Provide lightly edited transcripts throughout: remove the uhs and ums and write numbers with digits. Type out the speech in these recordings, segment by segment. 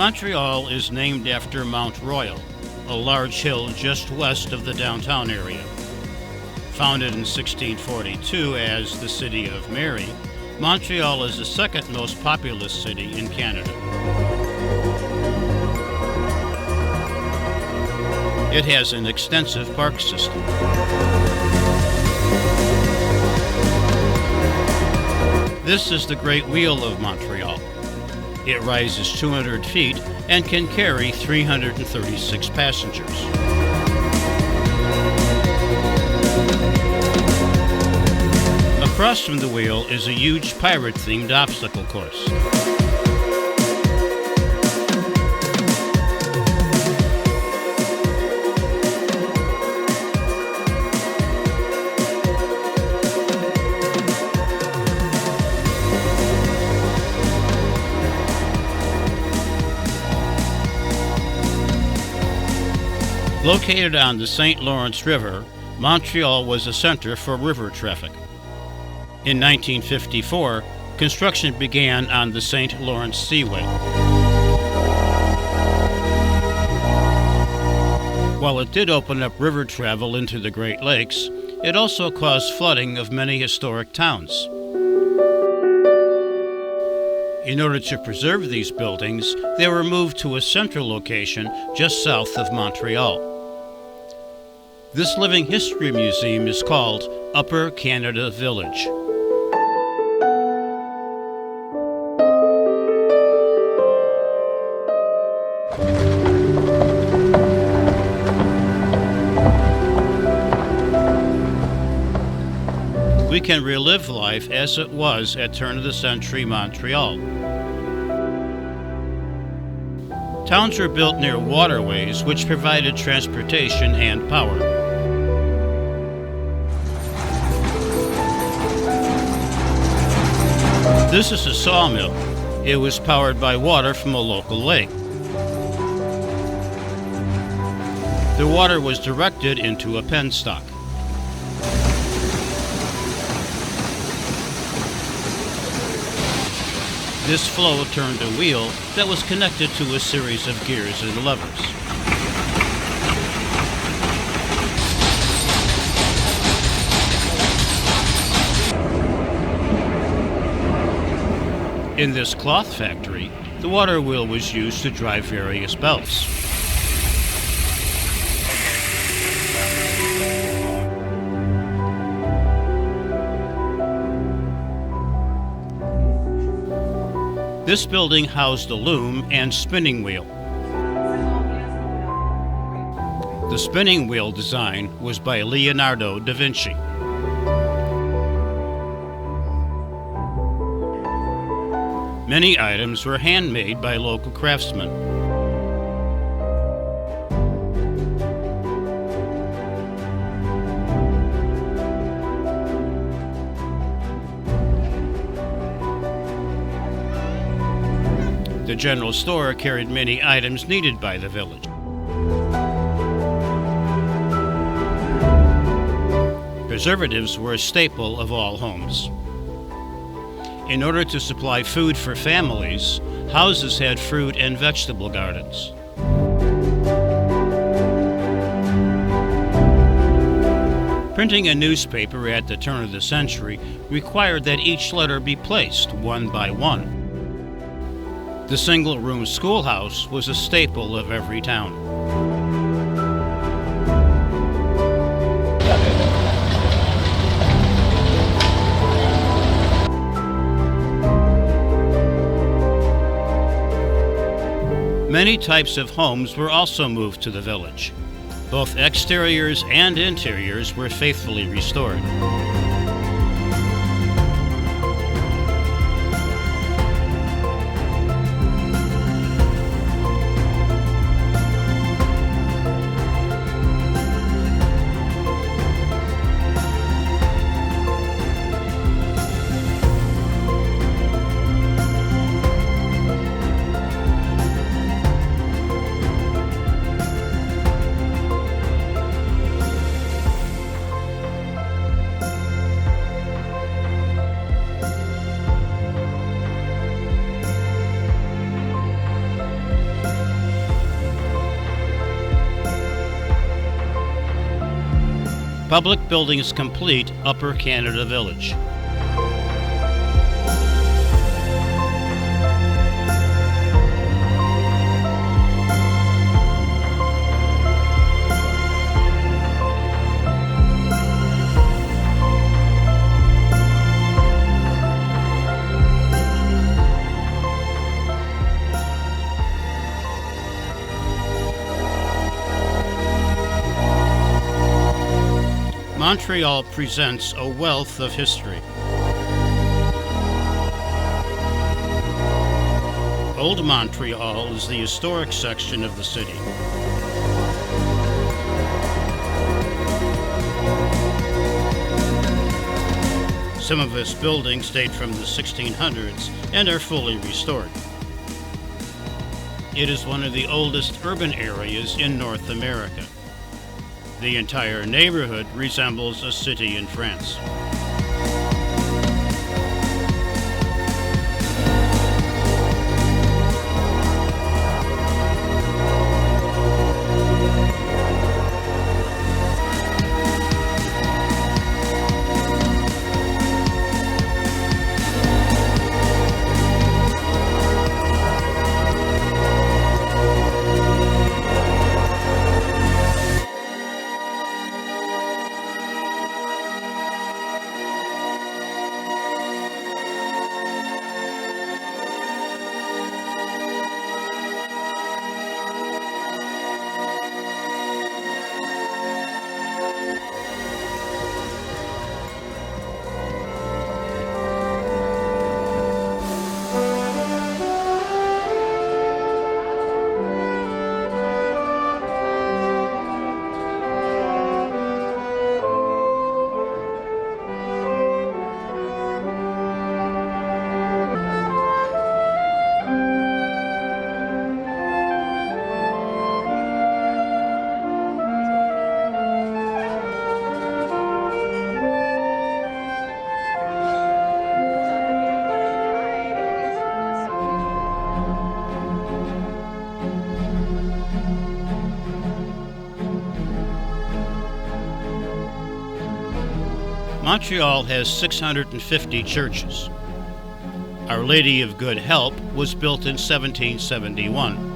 Montreal is named after Mount Royal, a large hill just west of the downtown area. Founded in 1642 as the City of Mary, Montreal is the second most populous city in Canada. It has an extensive park system. This is the Great Wheel of Montreal. It rises 200 feet and can carry 336 passengers. Across from the wheel is a huge pirate-themed obstacle course. Located on the St. Lawrence River, Montreal was a center for river traffic. In 1954, construction began on the St. Lawrence Seaway. While it did open up river travel into the Great Lakes, it also caused flooding of many historic towns. In order to preserve these buildings, they were moved to a central location just south of Montreal. This living history museum is called Upper Canada Village. We can relive life as it was at turn-of-the-century Montreal. Towns were built near waterways which provided transportation and power. This is a sawmill. It was powered by water from a local lake. The water was directed into a penstock. This flow turned a wheel that was connected to a series of gears and levers. In this cloth factory, the water wheel was used to drive various belts. This building housed a loom and spinning wheel. The spinning wheel design was by Leonardo da Vinci. Many items were handmade by local craftsmen. The general store carried many items needed by the village. Preservatives were a staple of all homes. In order to supply food for families, houses had fruit and vegetable gardens. Printing a newspaper at the turn of the century required that each letter be placed one by one. The single-room schoolhouse was a staple of every town. Many types of homes were also moved to the village. Both exteriors and interiors were faithfully restored. Public buildings complete Upper Canada Village. Montreal presents a wealth of history. Old Montreal is the historic section of the city. Some of its buildings date from the 1600s and are fully restored. It is one of the oldest urban areas in North America. The entire neighborhood resembles a city in France. Montreal has 650 churches. Our Lady of Good Help was built in 1771.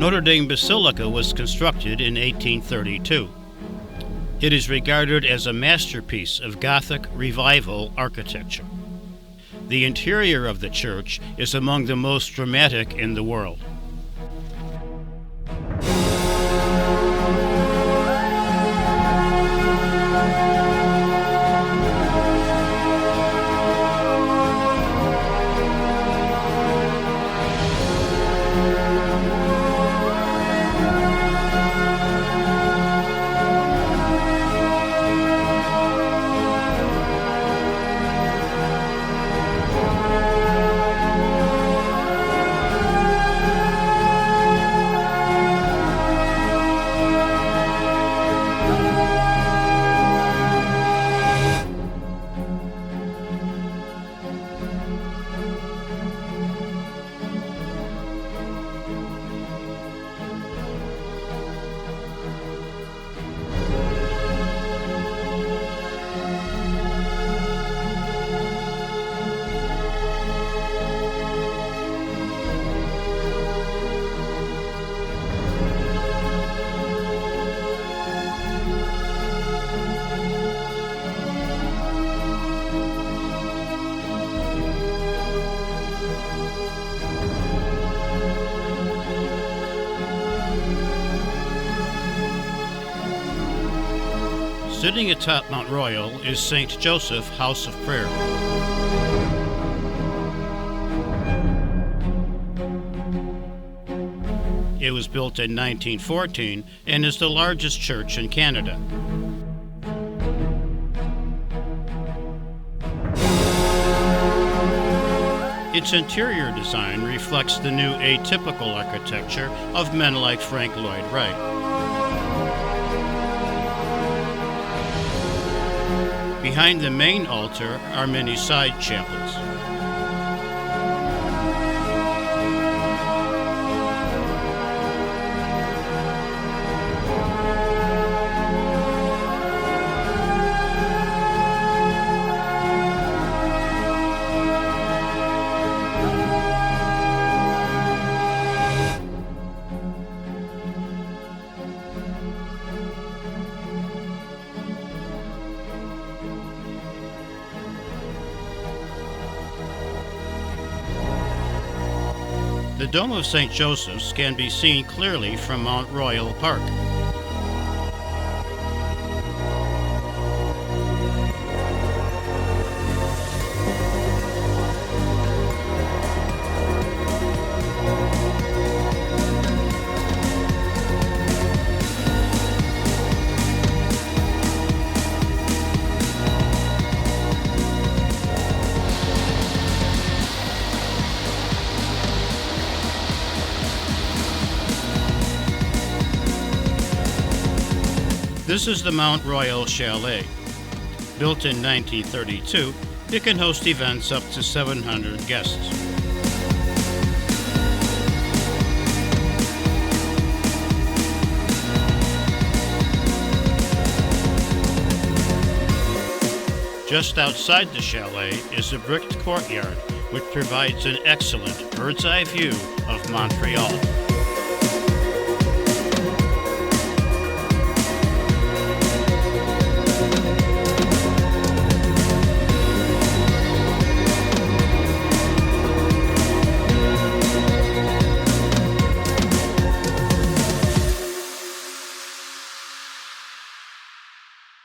Notre Dame Basilica was constructed in 1832. It is regarded as a masterpiece of Gothic Revival architecture. The interior of the church is among the most dramatic in the world. Sitting atop Mount Royal is St. Joseph House of Prayer. It was built in 1914 and is the largest church in Canada. Its interior design reflects the new atypical architecture of men like Frank Lloyd Wright. Behind the main altar are many side chapels. The Dome of St. Joseph's can be seen clearly from Mount Royal Park. This is the Mount Royal Chalet. Built in 1932, it can host events up to 700 guests. Just outside the chalet is a bricked courtyard, which provides an excellent bird's-eye view of Montreal.